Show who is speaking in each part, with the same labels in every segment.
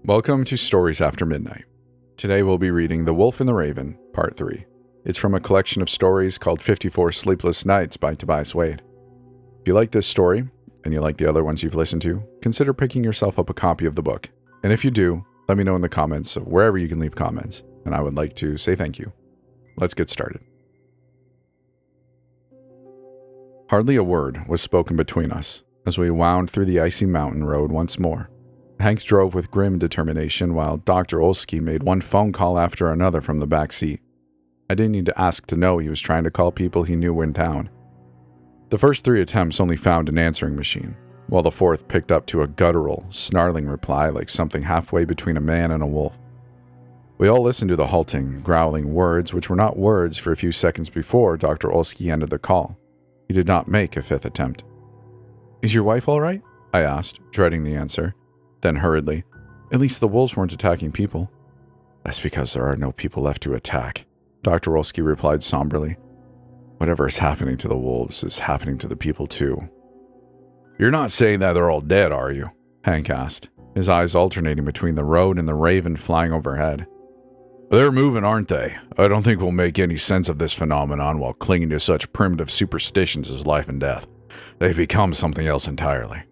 Speaker 1: Welcome to Stories After Midnight. Today we'll be reading The Wolf and the Raven, Part 3. It's from a collection of stories called 54 Sleepless Nights by Tobias Wade. If you like this story, and you like the other ones you've listened to, consider picking yourself up a copy of the book. And if you do, let me know in the comments of wherever you can leave comments, and I would like to say thank you. Let's get started. Hardly a word was spoken between us as we wound through the icy mountain road once more. Hank drove with grim determination while Dr. Olsky made one phone call after another from the back seat. I didn't need to ask to know he was trying to call people he knew were in town. The first 3 attempts only found an answering machine, while the 4th picked up to a guttural, snarling reply like something halfway between a man and a wolf. We all listened to the halting, growling words which were not words for a few seconds before Dr. Olsky ended the call. He did not make a 5th attempt. "Is your wife all right?" I asked, dreading the answer. Then hurriedly, "At least the wolves weren't attacking people." "That's because there are no people left to attack," Dr. Olsky replied somberly. "Whatever is happening to the wolves is happening to the people too." "You're not saying that they're all dead, are you?" Hank asked, his eyes alternating between the road and the raven flying overhead. "They're moving, aren't they? I don't think we'll make any sense of this phenomenon while clinging to such primitive superstitions as life and death. They've become something else entirely."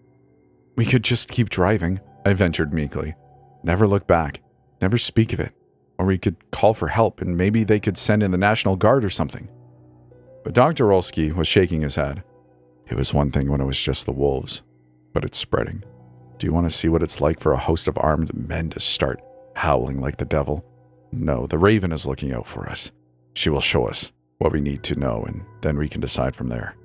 Speaker 1: "We could just keep driving," I ventured meekly. "Never look back. Never speak of it. Or we could call for help and maybe they could send in the National Guard or something." But Dr. Olsky was shaking his head. "It was one thing when it was just the wolves, but it's spreading. Do you want to see what it's like for a host of armed men to start howling like the devil? No, the raven is looking out for us. She will show us what we need to know, and then we can decide from there."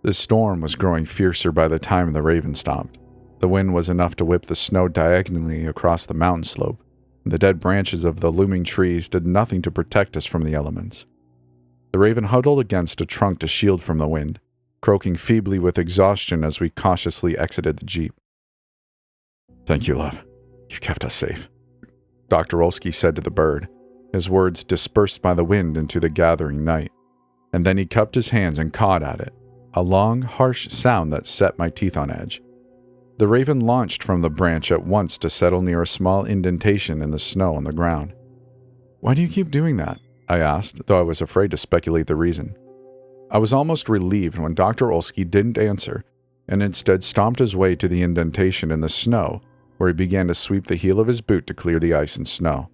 Speaker 1: The storm was growing fiercer by the time the raven stopped. The wind was enough to whip the snow diagonally across the mountain slope, and the dead branches of the looming trees did nothing to protect us from the elements. The raven huddled against a trunk to shield from the wind, croaking feebly with exhaustion as we cautiously exited the jeep. "Thank you, love. You've kept us safe," Dr. Olsky said to the bird, his words dispersed by the wind into the gathering night. And then he cupped his hands and cawed at it, a long, harsh sound that set my teeth on edge. The raven launched from the branch at once to settle near a small indentation in the snow on the ground. "Why do you keep doing that?" I asked, though I was afraid to speculate the reason. I was almost relieved when Dr. Olsky didn't answer, and instead stomped his way to the indentation in the snow, where he began to sweep the heel of his boot to clear the ice and snow.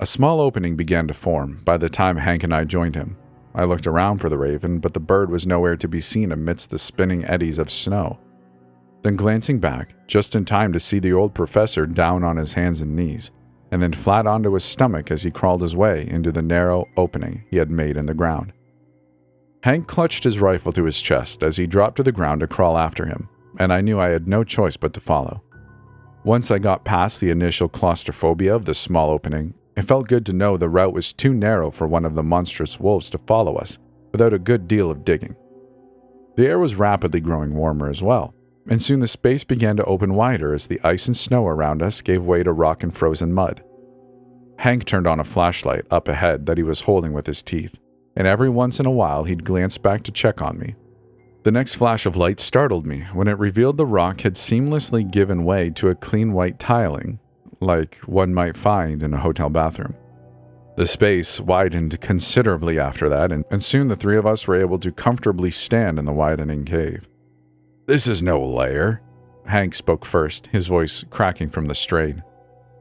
Speaker 1: A small opening began to form by the time Hank and I joined him. I looked around for the raven, but the bird was nowhere to be seen amidst the spinning eddies of snow. Then glancing back, just in time to see the old professor down on his hands and knees, and then flat onto his stomach as he crawled his way into the narrow opening he had made in the ground. Hank clutched his rifle to his chest as he dropped to the ground to crawl after him, and I knew I had no choice but to follow. Once I got past the initial claustrophobia of the small opening, it felt good to know the route was too narrow for one of the monstrous wolves to follow us without a good deal of digging. The air was rapidly growing warmer as well, and soon the space began to open wider as the ice and snow around us gave way to rock and frozen mud. Hank turned on a flashlight up ahead that he was holding with his teeth, and every once in a while he'd glance back to check on me. The next flash of light startled me when it revealed the rock had seamlessly given way to a clean white tiling, like one might find in a hotel bathroom. The space widened considerably after that, and soon the 3 of us were able to comfortably stand in the widening cave. "This is no lair," Hank spoke first, his voice cracking from the strain.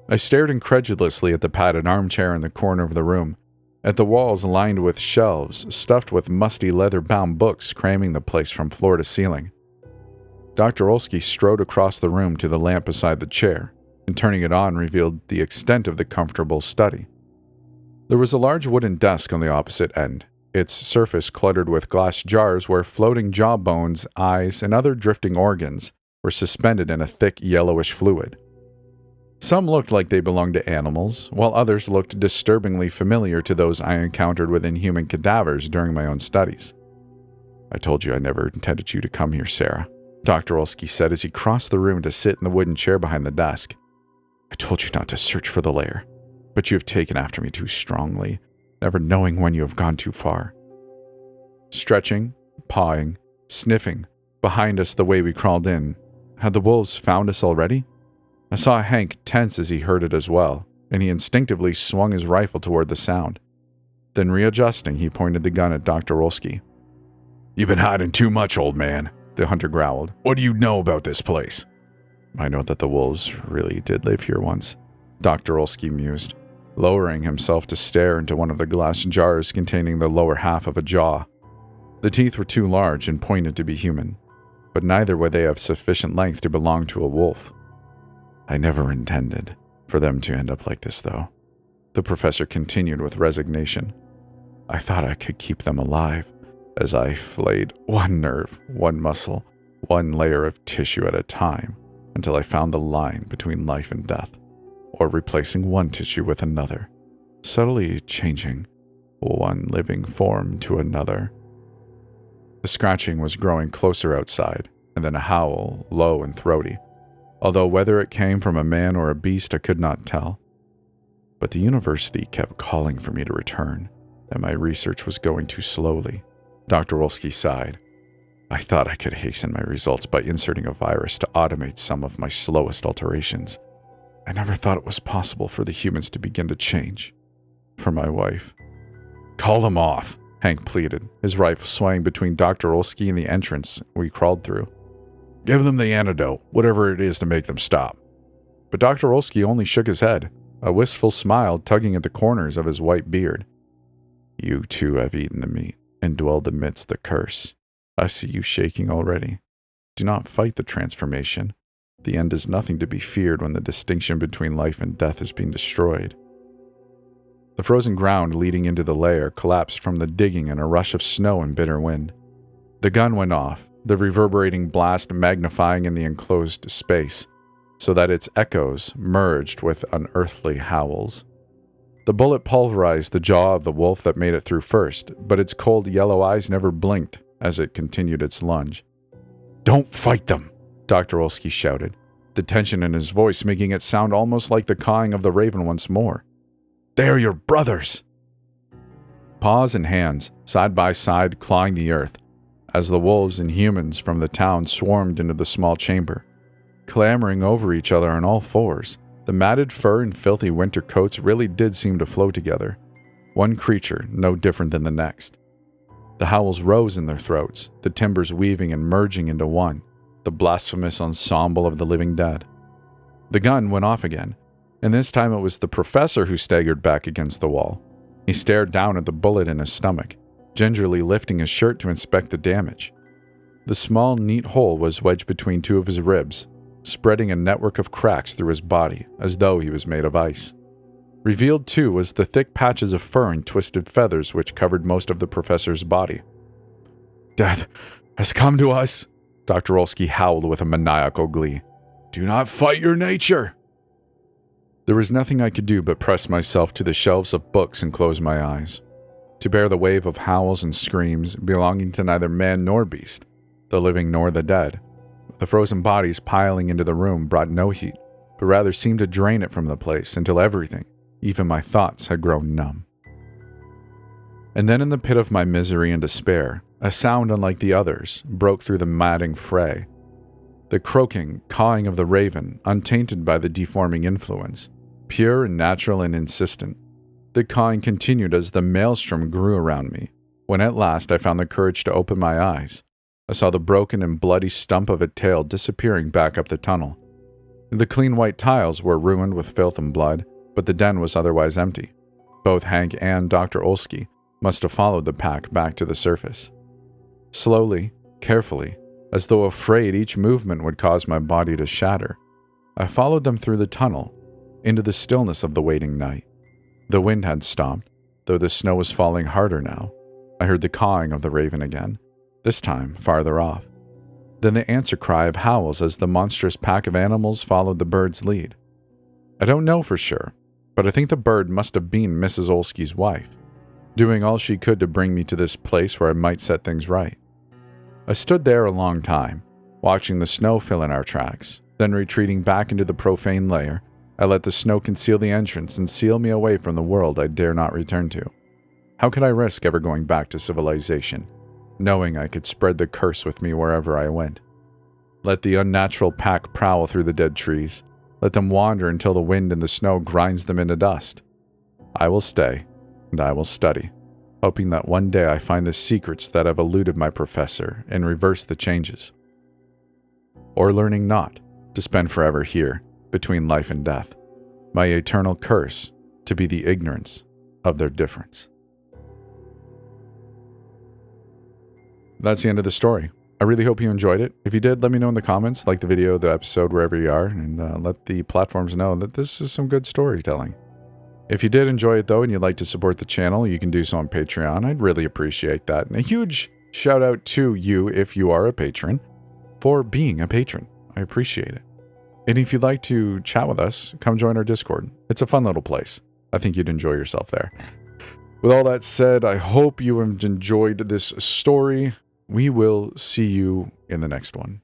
Speaker 1: I stared incredulously at the padded armchair in the corner of the room, at the walls lined with shelves stuffed with musty leather-bound books cramming the place from floor to ceiling. Dr. Olsky strode across the room to the lamp beside the chair, and turning it on revealed the extent of the comfortable study. There was a large wooden desk on the opposite end, its surface cluttered with glass jars where floating jawbones, eyes, and other drifting organs were suspended in a thick yellowish fluid. Some looked like they belonged to animals, while others looked disturbingly familiar to those I encountered within human cadavers during my own studies. "I told you I never intended you to come here, Sarah," Dr. Olsky said as he crossed the room to sit in the wooden chair behind the desk. "I told you not to search for the lair, but you have taken after me too strongly, never knowing when you have gone too far." Stretching, pawing, sniffing, behind us the way we crawled in, had the wolves found us already? I saw Hank tense as he heard it as well, and he instinctively swung his rifle toward the sound. Then readjusting, he pointed the gun at Dr. Olski. "You've been hiding too much, old man," the hunter growled. "What do you know about this place?" "I know that the wolves really did live here once," Dr. Olski mused, lowering himself to stare into one of the glass jars containing the lower half of a jaw. The teeth were too large and pointed to be human, but neither were they of sufficient length to belong to a wolf. "I never intended for them to end up like this, though," the professor continued with resignation. "I thought I could keep them alive, as I flayed one nerve, one muscle, one layer of tissue at a time, until I found the line between life and death, or replacing one tissue with another, subtly changing one living form to another." The scratching was growing closer outside, and then a howl, low and throaty, although whether it came from a man or a beast I could not tell. But the university kept calling for me to return, and my research was going too slowly. Dr. Olski sighed. "I thought I could hasten my results by inserting a virus to automate some of my slowest alterations. I never thought it was possible for the humans to begin to change. For my wife." "Call them off," Hank pleaded, his rifle swaying between Dr. Olski and the entrance we crawled through. "Give them the antidote, whatever it is to make them stop." But Dr. Olski only shook his head, a wistful smile tugging at the corners of his white beard. "You too have eaten the meat and dwelled amidst the curse. I see you shaking already. Do not fight the transformation. The end is nothing to be feared when the distinction between life and death has been destroyed." The frozen ground leading into the lair collapsed from the digging and a rush of snow and bitter wind. The gun went off, the reverberating blast magnifying in the enclosed space, so that its echoes merged with unearthly howls. The bullet pulverized the jaw of the wolf that made it through first, but its cold yellow eyes never blinked as it continued its lunge. "Don't fight them!" Dr. Olski shouted, the tension in his voice making it sound almost like the cawing of the raven once more. "They are your brothers!" Paws and hands, side by side, clawing the earth, as the wolves and humans from the town swarmed into the small chamber, clambering over each other on all fours. The matted fur and filthy winter coats really did seem to flow together, one creature no different than the next. The howls rose in their throats, the timbers weaving and merging into one, the blasphemous ensemble of the living dead. The gun went off again, and this time it was the professor who staggered back against the wall. He stared down at the bullet in his stomach, gingerly lifting his shirt to inspect the damage. The small, neat hole was wedged between two of his ribs, spreading a network of cracks through his body, as though he was made of ice. Revealed, too, was the thick patches of fur and twisted feathers which covered most of the professor's body. "Death has come to us," Dr. Olski howled with a maniacal glee. "Do not fight your nature!" There was nothing I could do but press myself to the shelves of books and close my eyes, to bear the wave of howls and screams belonging to neither man nor beast, the living nor the dead. The frozen bodies piling into the room brought no heat, but rather seemed to drain it from the place until everything, even my thoughts, had grown numb. And then in the pit of my misery and despair, a sound unlike the others broke through the madding fray. The croaking, cawing of the raven, untainted by the deforming influence, pure and natural and insistent. The cawing continued as the maelstrom grew around me, when at last I found the courage to open my eyes. I saw the broken and bloody stump of a tail disappearing back up the tunnel. The clean white tiles were ruined with filth and blood, but the den was otherwise empty. Both Hank and Dr. Olski must have followed the pack back to the surface. Slowly, carefully, as though afraid each movement would cause my body to shatter, I followed them through the tunnel, into the stillness of the waiting night. The wind had stopped, though the snow was falling harder now. I heard the cawing of the raven again, this time farther off. Then the answer cry of howls as the monstrous pack of animals followed the bird's lead. I don't know for sure, but I think the bird must have been Mrs. Olski's wife, doing all she could to bring me to this place where I might set things right. I stood there a long time, watching the snow fill in our tracks, then retreating back into the profane lair. I let the snow conceal the entrance and seal me away from the world I dare not return to. How could I risk ever going back to civilization, knowing I could spread the curse with me wherever I went? Let the unnatural pack prowl through the dead trees, Let them wander until the wind and the snow grinds them into dust. I will stay, and I will study, hoping that one day I find the secrets that have eluded my professor and reverse the changes. Or learning not, to spend forever here, between life and death, my eternal curse to be the ignorance of their difference. That's the end of the story. I really hope you enjoyed it. If you did, let me know in the comments, like the video, the episode, wherever you are, and let the platforms know that this is some good storytelling. If you did enjoy it, though, and you'd like to support the channel, you can do so on Patreon. I'd really appreciate that. And a huge shout out to you, if you are a patron, for being a patron. I appreciate it. And if you'd like to chat with us, come join our Discord. It's a fun little place. I think you'd enjoy yourself there. With all that said, I hope you have enjoyed this story. We will see you in the next one.